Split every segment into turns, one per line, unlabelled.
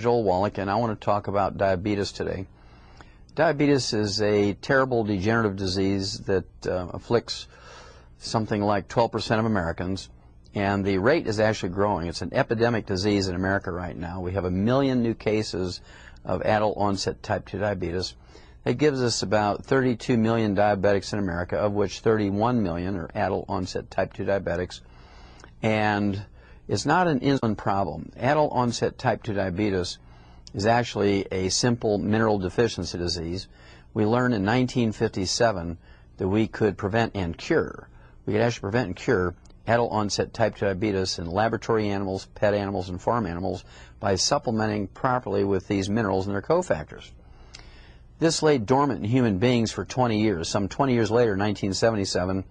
Joel Wallach, and I want to talk about diabetes today. Diabetes is a terrible degenerative disease that afflicts something like 12% of Americans, and the rate is actually growing. It's an epidemic disease in America right now. We have 1 million new cases of adult-onset type 2 diabetes. That gives us about 32 million diabetics in America, of which 31 million are adult-onset type 2 diabetics. And it's not an insulin problem. Adult-onset type 2 diabetes is actually a simple mineral deficiency disease. We learned in 1957 that we could prevent and cure. We could actually prevent and cure adult-onset type 2 diabetes in laboratory animals, pet animals, and farm animals by supplementing properly with these minerals and their cofactors. This lay dormant in human beings for 20 years. Some 20 years later, 1977, it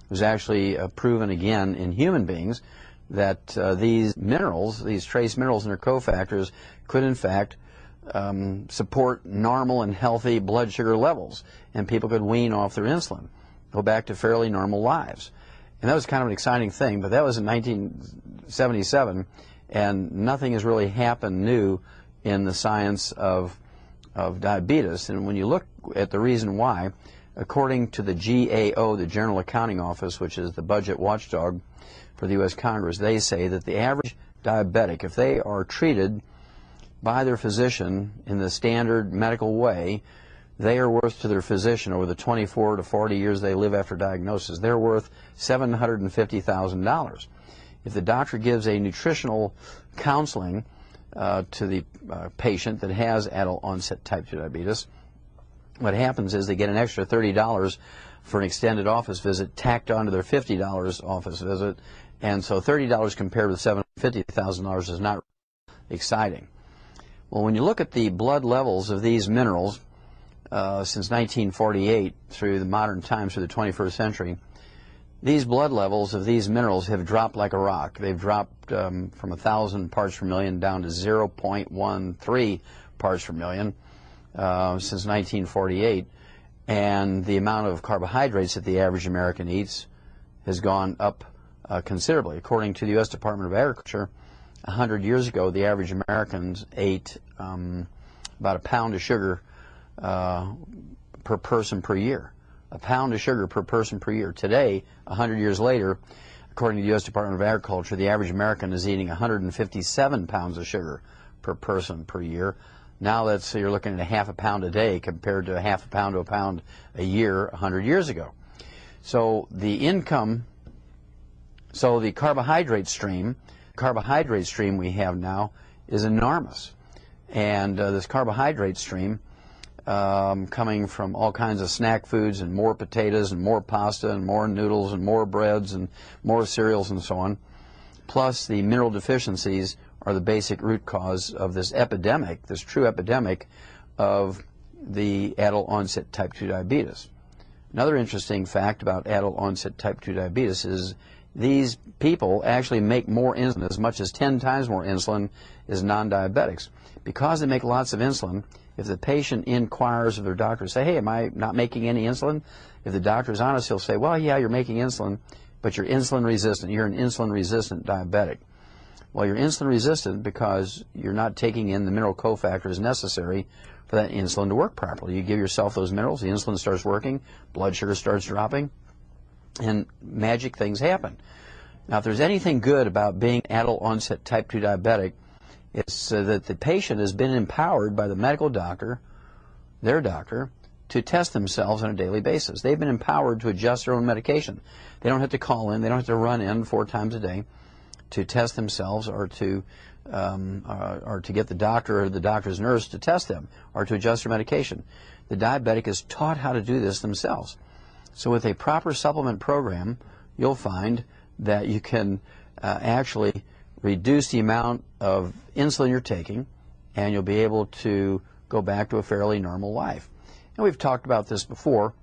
was actually proven again in human beings that these minerals, these trace minerals and their cofactors, could in fact support normal and healthy blood sugar levels, and people could wean off their insulin, go back to fairly normal lives. And that was kind of an exciting thing, but that was in 1977, and nothing has really happened new in the science of diabetes. And when you look at the reason why, according to the GAO, the General Accounting Office, which is the budget watchdog for the U.S. Congress, they say that the average diabetic, if they are treated by their physician in the standard medical way, they are worth to their physician over the 24 to 40 years they live after diagnosis, they're worth $750,000. If the doctor gives a nutritional counseling to the patient that has adult-onset type 2 diabetes, what happens is they get an extra $30 for an extended office visit tacked onto their $50 office visit, and so $30 compared with $750,000 is not exciting. Well, when you look at the blood levels of these minerals since 1948 through the modern times, through the 21st century, these blood levels of these minerals have dropped like a rock. They've dropped from 1,000 parts per million down to 0.13 parts per million since 1948, and the amount of carbohydrates that the average American eats has gone up considerably. According to the U.S. Department of Agriculture, 100 years ago, the average Americans ate about a pound of sugar per person per year. A pound of sugar per person per year. Today, 100 years later, according to the U.S. Department of Agriculture, the average American is eating 157 pounds of sugar per person per year. Now that's, you're looking at a half a pound a day compared to a half a pound to a pound a year 100 years ago. So the carbohydrate stream we have now is enormous. And this carbohydrate stream coming from all kinds of snack foods and more potatoes and more pasta and more noodles and more breads and more cereals and so on, plus the mineral deficiencies are the basic root cause of this epidemic, this true epidemic of the adult-onset type 2 diabetes. Another interesting fact about adult-onset type 2 diabetes is these people actually make more insulin, as much as 10 times more insulin as non-diabetics. Because they make lots of insulin, if the patient inquires of their doctor, say, hey, am I not making any insulin? If the doctor is honest, he'll say, well, yeah, you're making insulin, but you're insulin resistant. You're an insulin resistant diabetic. Well, you're insulin resistant because you're not taking in the mineral cofactors necessary for that insulin to work properly. You give yourself those minerals, the insulin starts working, blood sugar starts dropping, and magic things happen. Now, if there's anything good about being adult-onset type 2 diabetic, it's that the patient has been empowered by the medical doctor, their doctor, to test themselves on a daily basis. They've been empowered to adjust their own medication. They don't have to call in, they don't have to run in 4 times a day to test themselves or to get the doctor or the doctor's nurse to test them or to adjust their medication. The diabetic is taught how to do this themselves. So with a proper supplement program, you'll find that you can actually reduce the amount of insulin you're taking, and you'll be able to go back to a fairly normal life. And we've talked about this before,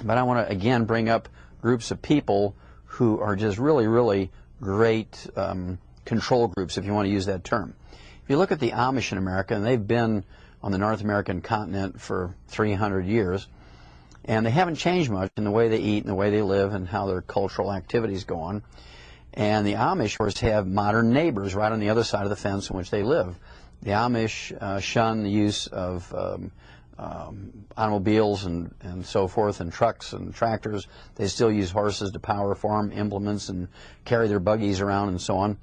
but I want to again bring up groups of people who are just really, really great control groups, if you want to use that term. If you look at the Amish in America, and they've been on the North American continent for 300 years, and they haven't changed much in the way they eat and the way they live and how their cultural activities go on. And the Amish, of course, have modern neighbors right on the other side of the fence in which they live. The Amish shun the use of automobiles and so forth, and trucks and tractors. They still use horses to power farm implements and carry their buggies around and so on.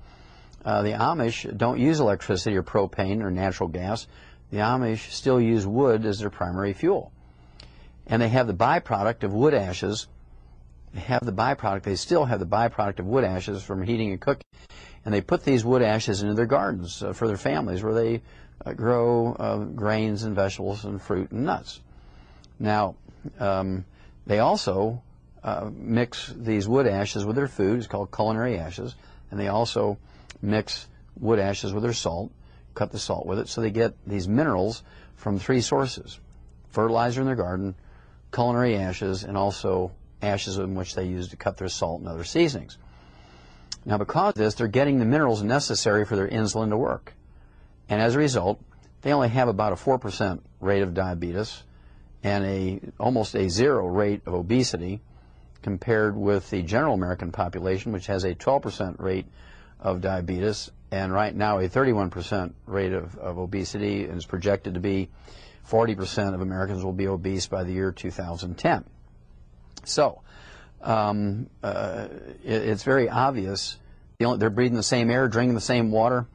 The Amish don't use electricity or propane or natural gas. The Amish still use wood as their primary fuel. And they have the byproduct of wood ashes. They still have the byproduct of wood ashes from heating and cooking. And they put these wood ashes into their gardens for their families, where they grow grains and vegetables and fruit and nuts. Now, they also mix these wood ashes with their food. It's called culinary ashes. And they also mix wood ashes with their salt, cut the salt with it, so they get these minerals from 3 sources: fertilizer in their garden, culinary ashes, and also ashes in which they use to cut their salt and other seasonings. Now, because of this, they're getting the minerals necessary for their insulin to work. And as a result, they only have about a 4% rate of diabetes and almost a 0 rate of obesity, compared with the general American population, which has a 12% rate of diabetes and right now a 31% rate of obesity, and is projected to be 40% of Americans will be obese by the year 2010. So it's very obvious. They're breathing the same air, drinking the same water,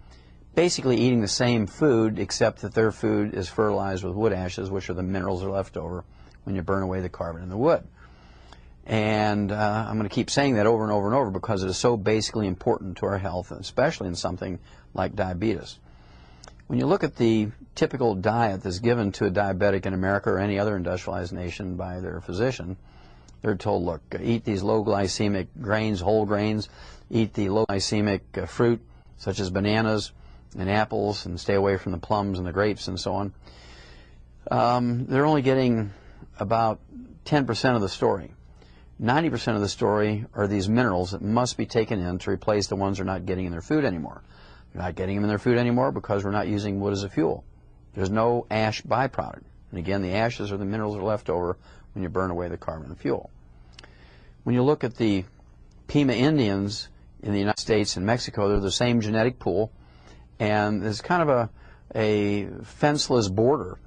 basically eating the same food, except that their food is fertilized with wood ashes, which are the minerals that are left over when you burn away the carbon in the wood. And I'm going to keep saying that over and over and over because it is so basically important to our health, especially in something like diabetes. When you look at the typical diet that's given to a diabetic in America or any other industrialized nation by their physician, they're told, look, eat these low glycemic grains, whole grains, eat the low glycemic fruit such as bananas and apples, and stay away from the plums and the grapes and so on. They're only getting about 10% of the story. 90% of the story are these minerals that must be taken in to replace the ones they're not getting in their food anymore. They're not getting them in their food anymore because we're not using wood as a fuel. There's no ash byproduct. And again, the ashes are the minerals that are left over when you burn away the carbon and fuel. When you look at the Pima Indians in the United States and Mexico, they're the same genetic pool, and there's kind of a fenceless border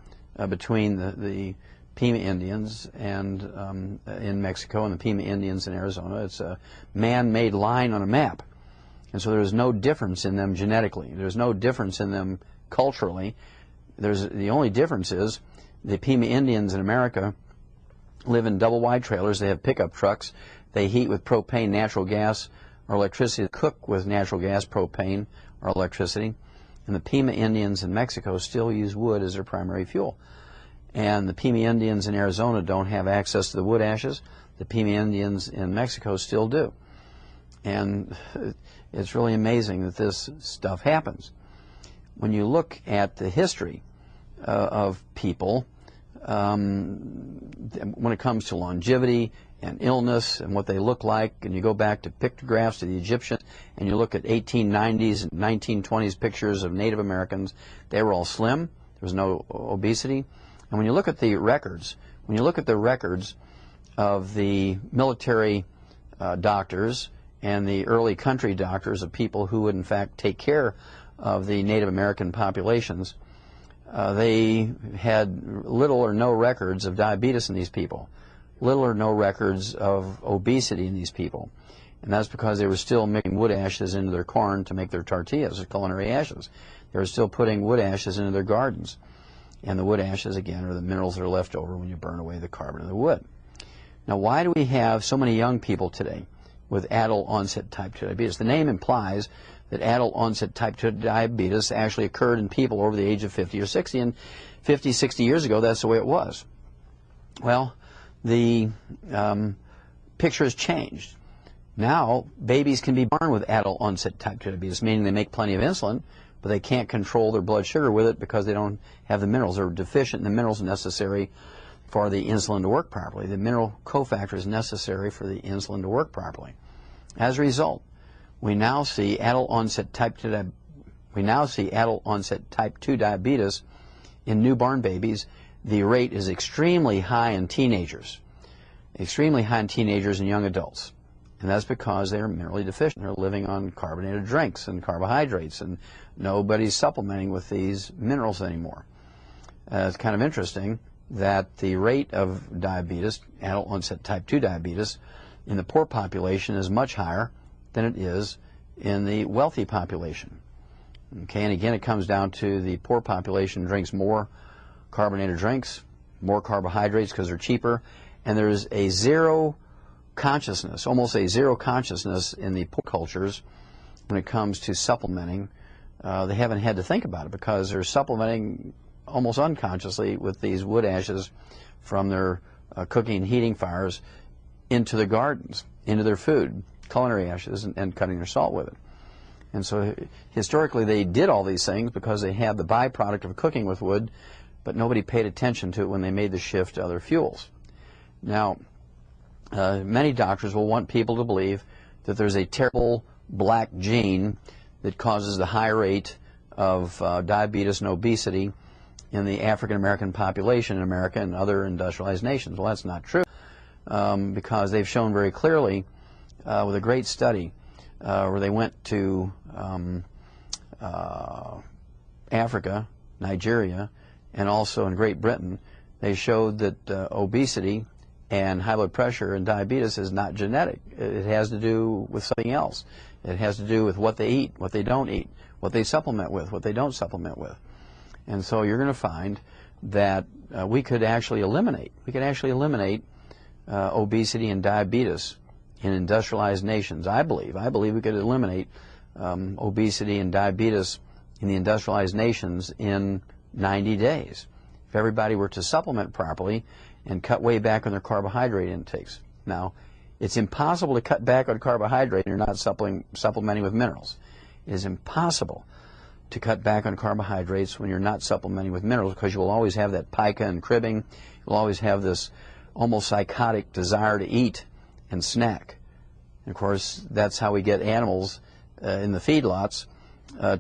between the Pima Indians and in Mexico and the Pima Indians in Arizona. It's a man-made line on a map. And so there's no difference in them genetically. There's no difference in them culturally. The only difference is the Pima Indians in America live in double-wide trailers. They have pickup trucks. They heat with propane, natural gas, or electricity, cook with natural gas, propane, or electricity. And the Pima Indians in Mexico still use wood as their primary fuel. And the Pima Indians in Arizona don't have access to the wood ashes. The Pima Indians in Mexico still do. And it's really amazing that this stuff happens. When you look at the history of people, when it comes to longevity and illness and what they look like, and you go back to pictographs of the Egyptians, and you look at 1890s and 1920s pictures of Native Americans, they were all slim. There was no obesity. And when you look at the records, of the military doctors and the early country doctors of people who would in fact take care of the Native American populations, they had little or no records of diabetes in these people, little or no records of obesity in these people. And that's because they were still mixing wood ashes into their corn to make their tortillas, or culinary ashes. They were still putting wood ashes into their gardens. And the wood ashes, again, are the minerals that are left over when you burn away the carbon of the wood. Now, why do we have so many young people today with adult onset type 2 diabetes? The name implies that adult onset type 2 diabetes actually occurred in people over the age of 50 or 60, and 50, 60 years ago, that's the way it was. Well, the picture has changed. Now, babies can be born with adult onset type 2 diabetes, meaning they make plenty of insulin, but they can't control their blood sugar with it because they don't have the minerals. They're deficient in the minerals necessary for the insulin to work properly. The mineral cofactor is necessary for the insulin to work properly. As a result, we now see adult onset type 2 diabetes in newborn babies. The rate is extremely high in teenagers and young adults. And that's because they're minerally deficient. They're living on carbonated drinks and carbohydrates, and nobody's supplementing with these minerals anymore. It's kind of interesting that the rate of diabetes, adult onset type 2 diabetes, in the poor population is much higher than it is in the wealthy population. Okay, and again, it comes down to the poor population drinks more carbonated drinks, more carbohydrates because they're cheaper, and there's a zero consciousness, almost a zero consciousness in the poor cultures when it comes to supplementing. They haven't had to think about it because they're supplementing almost unconsciously with these wood ashes from their cooking and heating fires into the gardens, into their food, culinary ashes, and cutting their salt with it. And so historically they did all these things because they had the byproduct of cooking with wood, but nobody paid attention to it when they made the shift to other fuels. Now, many doctors will want people to believe that there's a terrible black gene that causes the high rate of diabetes and obesity in the African American population in America and other industrialized nations. Well, that's not true, because they've shown very clearly with a great study where they went to Africa, Nigeria, and also in Great Britain. They showed that obesity and high blood pressure and diabetes is not genetic. It has to do with something else. It has to do with what they eat, what they don't eat, what they supplement with, what they don't supplement with. And so you're going to find that we could actually eliminate obesity and diabetes in industrialized nations. I believe we could eliminate obesity and diabetes in the industrialized nations in 90 days if everybody were to supplement properly and cut way back on their carbohydrate intakes. Now, it's impossible to cut back on carbohydrate and you're not supplementing with minerals. It is impossible to cut back on carbohydrates when you're not supplementing with minerals, because you will always have that pica and cribbing. You'll always have this almost psychotic desire to eat and snack. And of course, that's how we get animals in the feedlots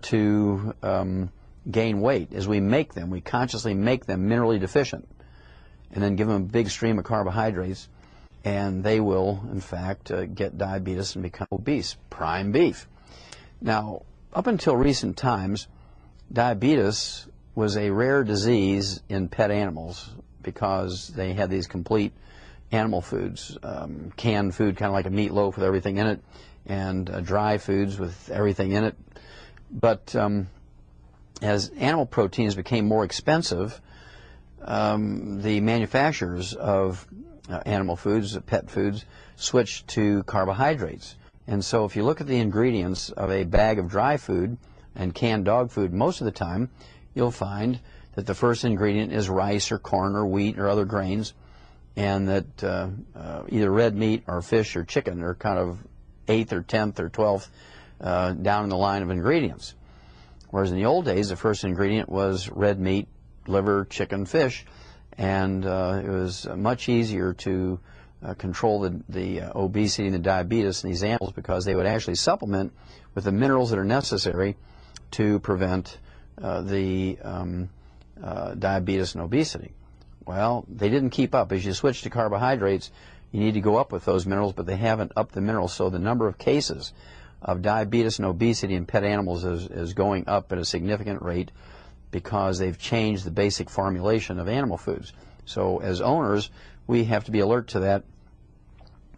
to gain weight, as we consciously make them minerally deficient, and then give them a big stream of carbohydrates, and they will, in fact, get diabetes and become obese. Prime beef. Now, up until recent times, diabetes was a rare disease in pet animals because they had these complete animal foods, canned food, kind of like a meatloaf with everything in it, and dry foods with everything in it. But as animal proteins became more expensive, the manufacturers of animal foods, pet foods, switched to carbohydrates. And so if you look at the ingredients of a bag of dry food and canned dog food, most of the time you'll find that the first ingredient is rice or corn or wheat or other grains, and that either red meat or fish or chicken are kind of 8th or 10th or 12th down in the line of ingredients. Whereas in the old days, the first ingredient was red meat, liver, chicken, fish, and it was much easier to control the obesity and the diabetes in these animals, because they would actually supplement with the minerals that are necessary to prevent the diabetes and obesity. Well, they didn't keep up. As you switch to carbohydrates, you need to go up with those minerals, but they haven't upped the minerals, so the number of cases of diabetes and obesity in pet animals is going up at a significant rate because they've changed the basic formulation of animal foods. So as owners, we have to be alert to that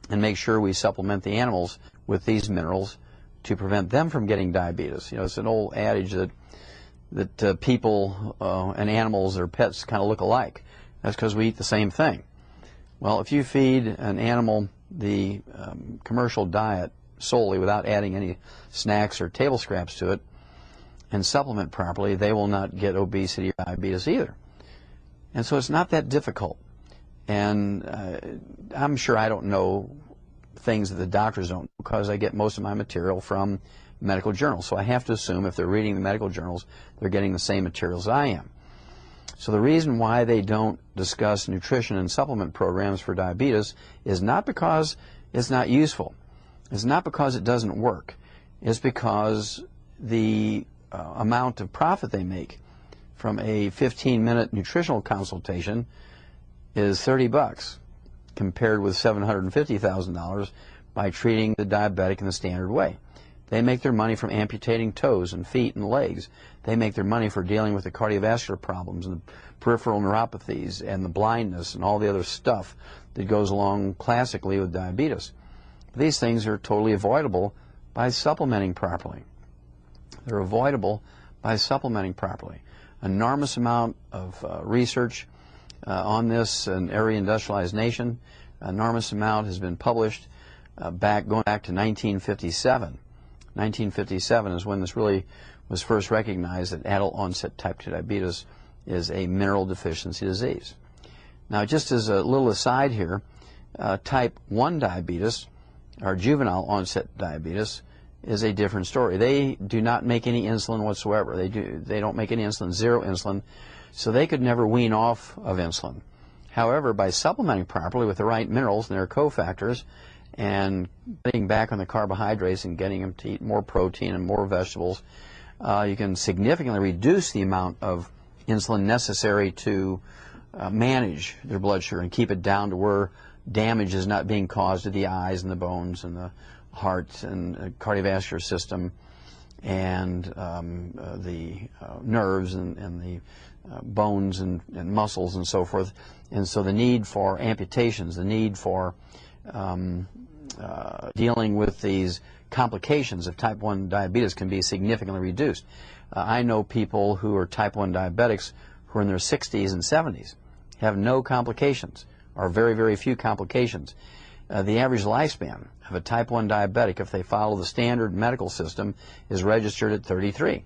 and make sure we supplement the animals with these minerals to prevent them from getting diabetes. You know, it's an old adage that people and animals or pets kind of look alike. That's because we eat the same thing. Well, if you feed an animal the commercial diet solely without adding any snacks or table scraps to it and supplement properly, they will not get obesity or diabetes either. And so it's not that difficult. And I'm sure I don't know things that the doctors don't, because I get most of my material from medical journals. So I have to assume if they're reading the medical journals, they're getting the same materials I am. So the reason why they don't discuss nutrition and supplement programs for diabetes is not because it's not useful. It's not because it doesn't work. It's because the amount of profit they make from a 15-minute nutritional consultation is $30 compared with $750,000 by treating the diabetic in the standard way. They make their money from amputating toes and feet and legs. They make their money for dealing with the cardiovascular problems and the peripheral neuropathies and the blindness and all the other stuff that goes along classically with diabetes. These things are totally avoidable by supplementing properly. They're avoidable by supplementing properly. Enormous amount of research on this in every industrialized nation. Enormous amount has been published going back to 1957. 1957 is when this really was first recognized that adult onset type 2 diabetes is a mineral deficiency disease. Now, just as a little aside here, type 1 diabetes, or juvenile onset diabetes, is a different story. They do not make any insulin whatsoever. They don't make any insulin, zero insulin, so they could never wean off of insulin. However, by supplementing properly with the right minerals and their cofactors, and getting back on the carbohydrates and getting them to eat more protein and more vegetables, you can significantly reduce the amount of insulin necessary to manage their blood sugar and keep it down to where damage is not being caused to the eyes and the bones and the heart and cardiovascular system and the nerves and the bones and muscles and so forth. And so the need for amputations, the need for dealing with these complications of type 1 diabetes can be significantly reduced. I know people who are type 1 diabetics who are in their 60s and 70s, have no complications, or very, very few complications. The average lifespan of a type 1 diabetic, if they follow the standard medical system, is registered at 33.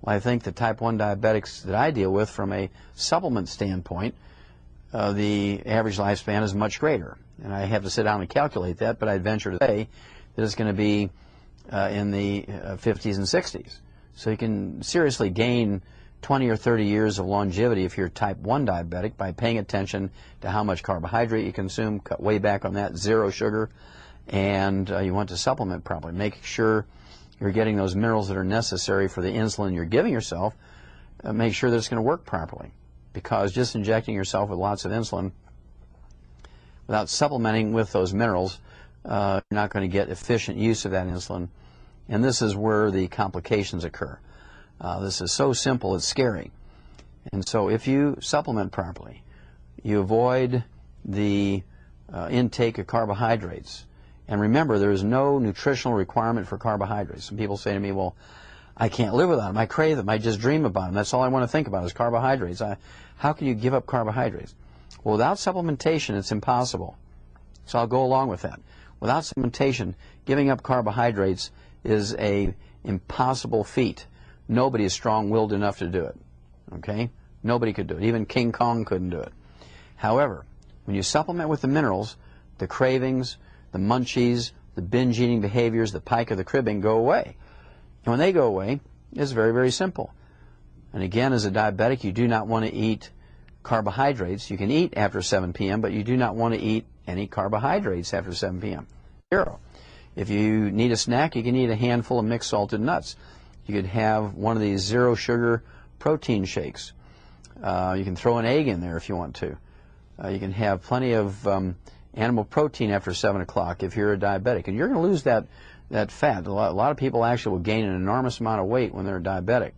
Well, I think the type 1 diabetics that I deal with from a supplement standpoint, the average lifespan is much greater. And I have to sit down and calculate that, but I'd venture to say that it's going to be in the 50s and 60s. So you can seriously gain 20 or 30 years of longevity if you're type 1 diabetic by paying attention to how much carbohydrate you consume, cut way back on that, zero sugar, and you want to supplement properly. Make sure you're getting those minerals that are necessary for the insulin you're giving yourself. Make sure that it's going to work properly, because just injecting yourself with lots of insulin without supplementing with those minerals, you're not going to get efficient use of that insulin, and this is where the complications occur. This is so simple, it's scary. And so if you supplement properly, you avoid the intake of carbohydrates. And remember, there is no nutritional requirement for carbohydrates. Some people say to me, well, I can't live without them. I crave them. I just dream about them. That's all I want to think about is carbohydrates. How can you give up carbohydrates? Well, without supplementation, it's impossible. So I'll go along with that. Without supplementation, giving up carbohydrates is an impossible feat. Nobody is strong-willed enough to do it. Okay? Nobody could do it. Even King Kong couldn't do it. However, when you supplement with the minerals, the cravings, the munchies, the binge-eating behaviors, the pike of the cribbing go away. And when they go away, it's very, very simple. And again, as a diabetic, you do not want to eat carbohydrates. You can eat after 7 p.m., but you do not want to eat any carbohydrates after 7 p.m. Zero. If you need a snack, you can eat a handful of mixed salted nuts. You could have one of these zero sugar protein shakes. You can throw an egg in there if you want to. You can have plenty of animal protein after 7 o'clock if you're a diabetic. And you're going to lose that fat. A lot of people actually will gain an enormous amount of weight when they're diabetic.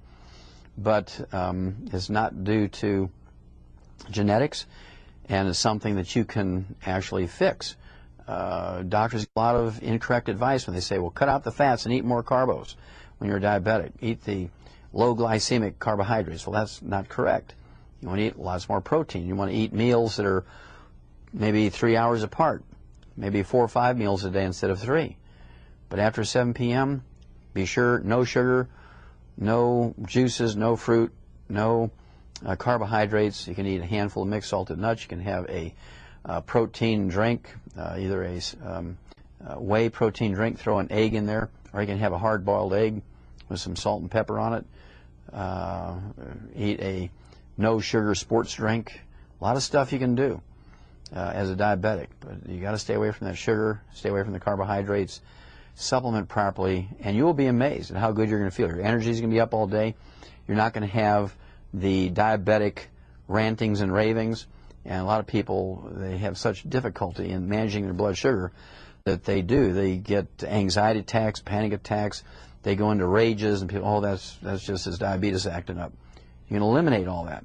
But it's not due to genetics, and it's something that you can actually fix. Doctors get a lot of incorrect advice when they say, well, cut out the fats and eat more carbos when you're diabetic. Eat the low glycemic carbohydrates. Well, that's not correct. You want to eat lots more protein. You want to eat meals that are maybe 3 hours apart, maybe 4 or 5 meals a day instead of 3. But after 7 p.m., be sure no sugar, no juices, no fruit, no carbohydrates. You can eat a handful of mixed salted nuts. You can have a protein drink, either a whey protein drink, throw an egg in there, or you can have a hard-boiled egg with some salt and pepper on it. Eat a no-sugar sports drink. A lot of stuff you can do as a diabetic, but you got to stay away from that sugar, stay away from the carbohydrates, supplement properly, and you will be amazed at how good you're going to feel. Your energy is going to be up all day. You're not going to have the diabetic rantings and ravings, and a lot of people, they have such difficulty in managing their blood sugar that they do. They get anxiety attacks, panic attacks. They go into rages, and people, oh, that's just his diabetes acting up. You can eliminate all that.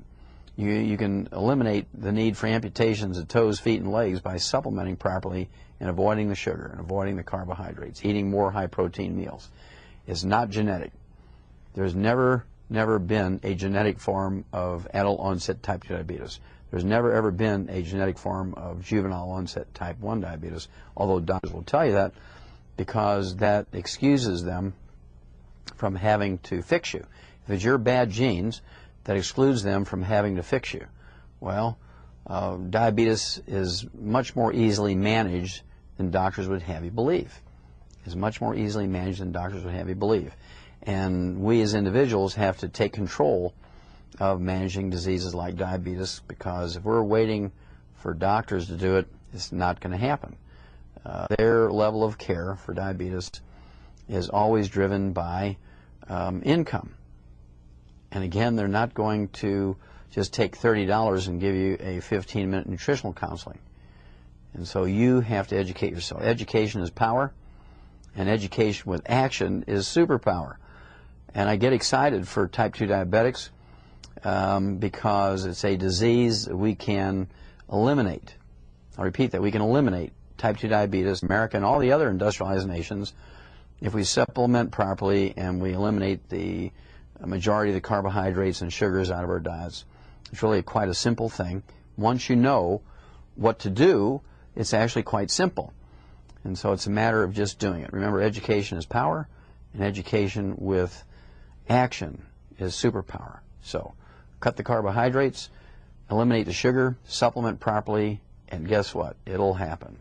You can eliminate the need for amputations of toes, feet, and legs by supplementing properly and avoiding the sugar and avoiding the carbohydrates, eating more high-protein meals. It's not genetic. There's never been a genetic form of adult-onset type 2 diabetes. There's never, ever been a genetic form of juvenile-onset type 1 diabetes, although doctors will tell you that because that excuses them from having to fix you. If it's your bad genes, that excludes them from having to fix you. Well, diabetes is much more easily managed than doctors would have you believe. It's much more easily managed than doctors would have you believe. And we as individuals have to take control of managing diseases like diabetes, because if we're waiting for doctors to do it, it's not going to happen. Their level of care for diabetes is always driven by income. And again, they're not going to just take $30 and give you a 15-minute nutritional counseling. And so you have to educate yourself. Education is power, and education with action is superpower. And I get excited for type 2 diabetics because it's a disease we can eliminate. I'll repeat that. We can eliminate type 2 diabetes, America and all the other industrialized nations, if we supplement properly and we eliminate the majority of the carbohydrates and sugars out of our diets. It's really quite a simple thing. Once you know what to do, it's actually quite simple. And so it's a matter of just doing it. Remember, education is power, and education with action is superpower. So cut the carbohydrates, eliminate the sugar, supplement properly, and guess what? It'll happen.